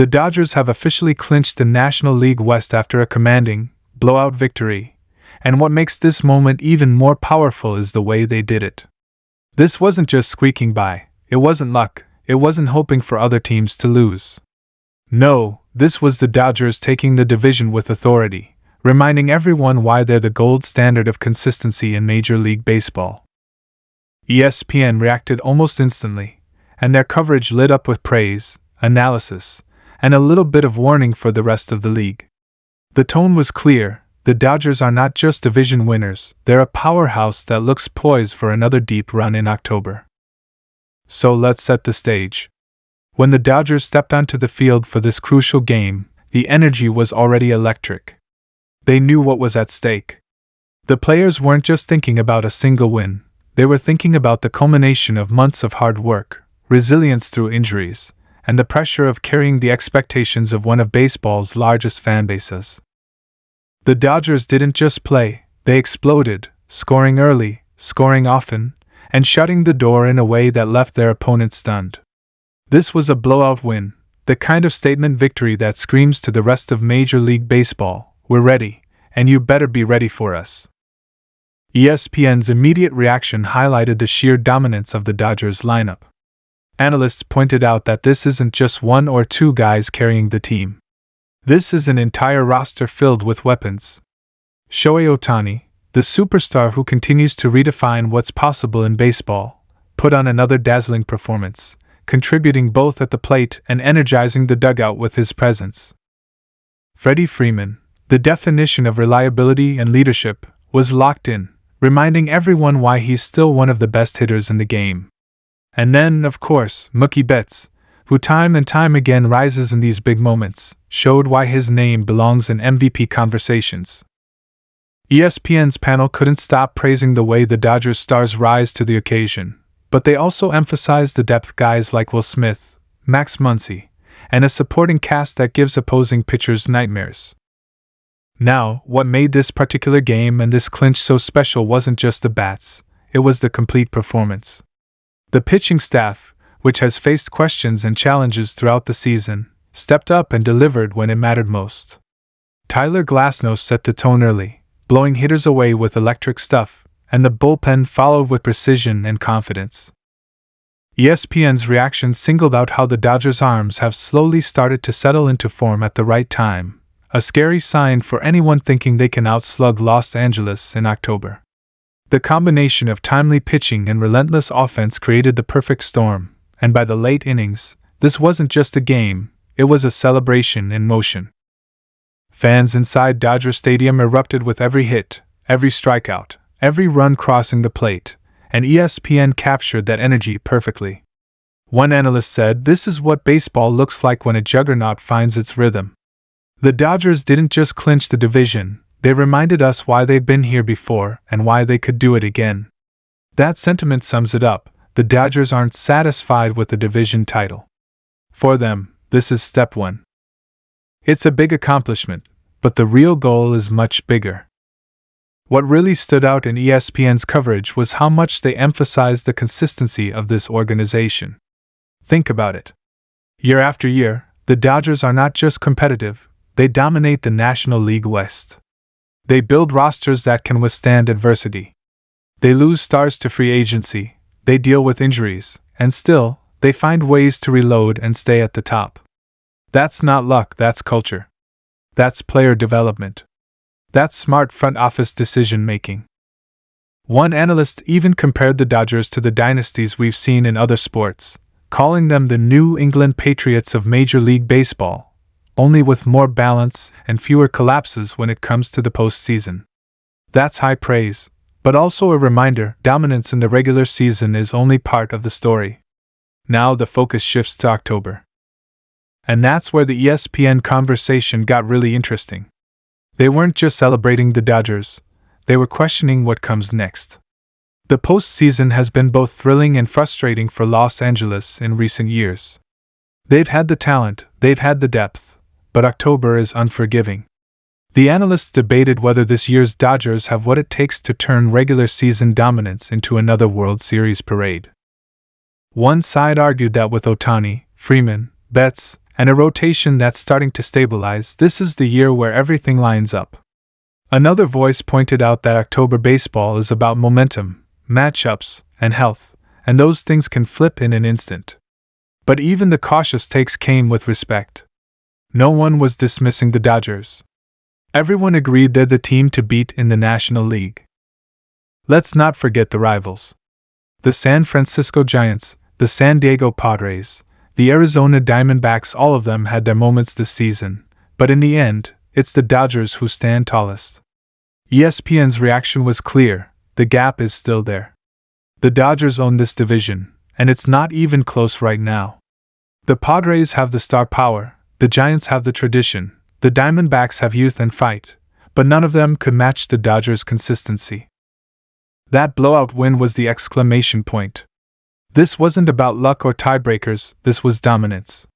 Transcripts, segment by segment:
The Dodgers have officially clinched the National League West after a commanding, blowout victory, and what makes this moment even more powerful is the way they did it. This wasn't just squeaking by, it wasn't luck, it wasn't hoping for other teams to lose. No, this was the Dodgers taking the division with authority, reminding everyone why they're the gold standard of consistency in Major League Baseball. ESPN reacted almost instantly, and their coverage lit up with praise, analysis, and a little bit of warning for the rest of the league. The tone was clear. The Dodgers are not just division winners, they're a powerhouse that looks poised for another deep run in October. So let's set the stage. When the Dodgers stepped onto the field for this crucial game, the energy was already electric. They knew what was at stake. The players weren't just thinking about a single win, they were thinking about the culmination of months of hard work, resilience through injuries, and the pressure of carrying the expectations of one of baseball's largest fan bases. The Dodgers didn't just play, they exploded, scoring early, scoring often, and shutting the door in a way that left their opponents stunned. This was a blowout win, the kind of statement victory that screams to the rest of Major League Baseball, "We're ready, and you better be ready for us." ESPN's immediate reaction highlighted the sheer dominance of the Dodgers lineup. Analysts pointed out that this isn't just one or two guys carrying the team. This is an entire roster filled with weapons. Shohei Ohtani, the superstar who continues to redefine what's possible in baseball, put on another dazzling performance, contributing both at the plate and energizing the dugout with his presence. Freddie Freeman, the definition of reliability and leadership, was locked in, reminding everyone why he's still one of the best hitters in the game. And then, of course, Mookie Betts, who time and time again rises in these big moments, showed why his name belongs in MVP conversations. ESPN's panel couldn't stop praising the way the Dodgers stars rise to the occasion, but they also emphasized the depth guys like Will Smith, Max Muncy, and a supporting cast that gives opposing pitchers nightmares. Now, what made this particular game and this clinch so special wasn't just the bats, it was the complete performance. The pitching staff, which has faced questions and challenges throughout the season, stepped up and delivered when it mattered most. Tyler Glasnow set the tone early, blowing hitters away with electric stuff, and the bullpen followed with precision and confidence. ESPN's reaction singled out how the Dodgers' arms have slowly started to settle into form at the right time, a scary sign for anyone thinking they can outslug Los Angeles in October. The combination of timely pitching and relentless offense created the perfect storm, and by the late innings, this wasn't just a game, it was a celebration in motion. Fans inside Dodger Stadium erupted with every hit, every strikeout, every run crossing the plate, and ESPN captured that energy perfectly. One analyst said, "This is what baseball looks like when a juggernaut finds its rhythm." The Dodgers didn't just clinch the division, they reminded us why they've been here before and why they could do it again. That sentiment sums it up. The Dodgers aren't satisfied with the division title. For them, this is step one. It's a big accomplishment, but the real goal is much bigger. What really stood out in ESPN's coverage was how much they emphasized the consistency of this organization. Think about it. Year after year, the Dodgers are not just competitive, they dominate the National League West. They build rosters that can withstand adversity. They lose stars to free agency, they deal with injuries, and still, they find ways to reload and stay at the top. That's not luck, that's culture. That's player development. That's smart front office decision making. One analyst even compared the Dodgers to the dynasties we've seen in other sports, calling them the New England Patriots of Major League Baseball, only with more balance and fewer collapses when it comes to the postseason. That's high praise, but also a reminder dominance in the regular season is only part of the story. Now the focus shifts to October. And that's where the ESPN conversation got really interesting. They weren't just celebrating the Dodgers, they were questioning what comes next. The postseason has been both thrilling and frustrating for Los Angeles in recent years. They've had the talent, they've had the depth, but October is unforgiving. The analysts debated whether this year's Dodgers have what it takes to turn regular season dominance into another World Series parade. One side argued that with Ohtani, Freeman, Betts, and a rotation that's starting to stabilize. This is the year where everything lines up. Another voice pointed out that October baseball is about momentum, matchups, and health, and those things can flip in an instant. But even the cautious takes came with respect. No one was dismissing the Dodgers. Everyone agreed they're the team to beat in the National League. Let's not forget the rivals. The San Francisco Giants, the San Diego Padres, the Arizona Diamondbacks, all of them had their moments this season, but in the end, it's the Dodgers who stand tallest. ESPN's reaction was clear: the gap is still there. The Dodgers own this division, and it's not even close right now. The Padres have the star power, the Giants have the tradition, the Diamondbacks have youth and fight, but none of them could match the Dodgers' consistency. That blowout win was the exclamation point. This wasn't about luck or tiebreakers, this was dominance.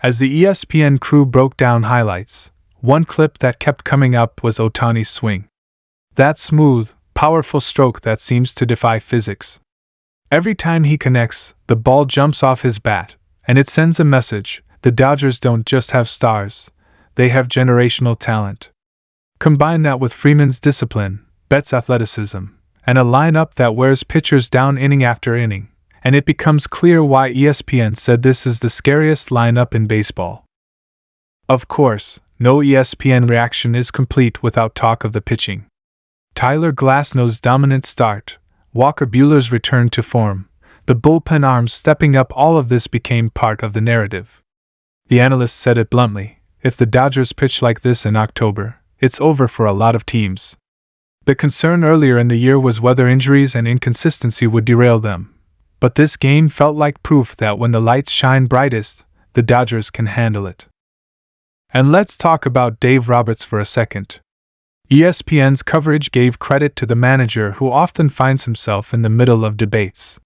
As the ESPN crew broke down highlights, one clip that kept coming up was Ohtani's swing. That smooth, powerful stroke that seems to defy physics. Every time he connects, the ball jumps off his bat, and it sends a message: the Dodgers don't just have stars, they have generational talent. Combine that with Freeman's discipline, Betts' athleticism, and a lineup that wears pitchers down inning after inning, and it becomes clear why ESPN said this is the scariest lineup in baseball. Of course, no ESPN reaction is complete without talk of the pitching. Tyler Glasnow's dominant start, Walker Buehler's return to form, the bullpen arms stepping up, all of this became part of the narrative. The analysts said it bluntly: if the Dodgers pitch like this in October, it's over for a lot of teams. The concern earlier in the year was whether injuries and inconsistency would derail them, but this game felt like proof that when the lights shine brightest, the Dodgers can handle it. And let's talk about Dave Roberts for a second. ESPN's coverage gave credit to the manager who often finds himself in the middle of debates.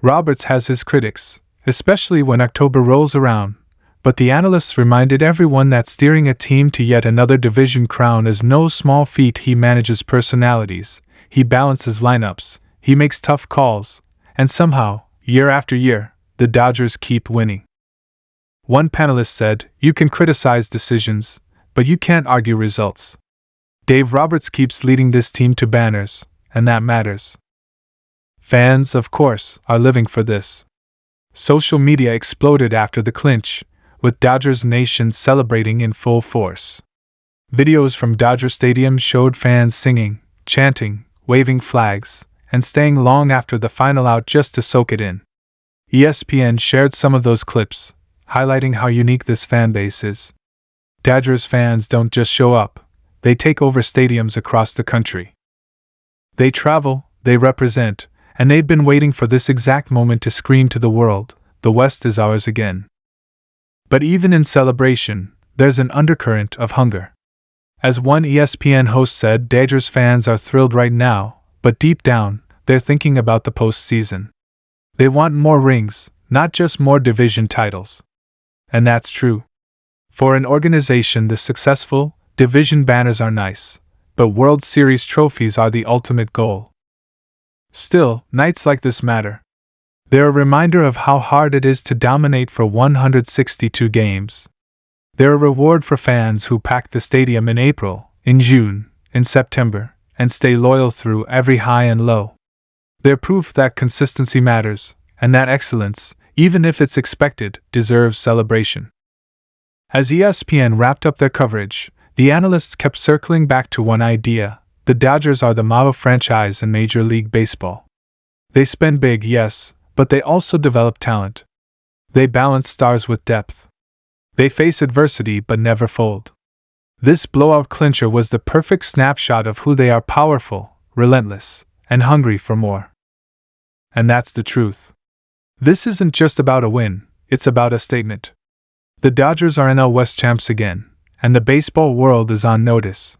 Roberts has his critics, especially when October rolls around, but the analysts reminded everyone that steering a team to yet another division crown is no small feat. He manages personalities, he balances lineups, he makes tough calls, and somehow, year after year, the Dodgers keep winning. One panelist said, "You can criticize decisions, but you can't argue results." Dave Roberts keeps leading this team to banners, and that matters. Fans, of course, are living for this. Social media exploded after the clinch, with Dodgers Nation celebrating in full force. Videos from Dodger Stadium showed fans singing, chanting, waving flags, and staying long after the final out just to soak it in. ESPN shared some of those clips, highlighting how unique this fanbase is. Dodgers fans don't just show up, they take over stadiums across the country. They travel, they represent, and they've been waiting for this exact moment to scream to the world, "The West is ours again." But even in celebration, there's an undercurrent of hunger. As one ESPN host said, Dodgers fans are thrilled right now, but deep down, they're thinking about the postseason. They want more rings, not just more division titles. And that's true. For an organization this successful, division banners are nice, but World Series trophies are the ultimate goal. Still, nights like this matter. They're a reminder of how hard it is to dominate for 162 games. They're a reward for fans who pack the stadium in April, in June, in September, and stay loyal through every high and low. They're proof that consistency matters, and that excellence, even if it's expected, deserves celebration. As ESPN wrapped up their coverage, the analysts kept circling back to one idea: the Dodgers are the model franchise in Major League Baseball. They spend big, yes, but they also develop talent. They balance stars with depth. They face adversity but never fold. This blowout clincher was the perfect snapshot of who they are: powerful, relentless, and hungry for more. And that's the truth. This isn't just about a win, it's about a statement. The Dodgers are NL West champs again, and the baseball world is on notice.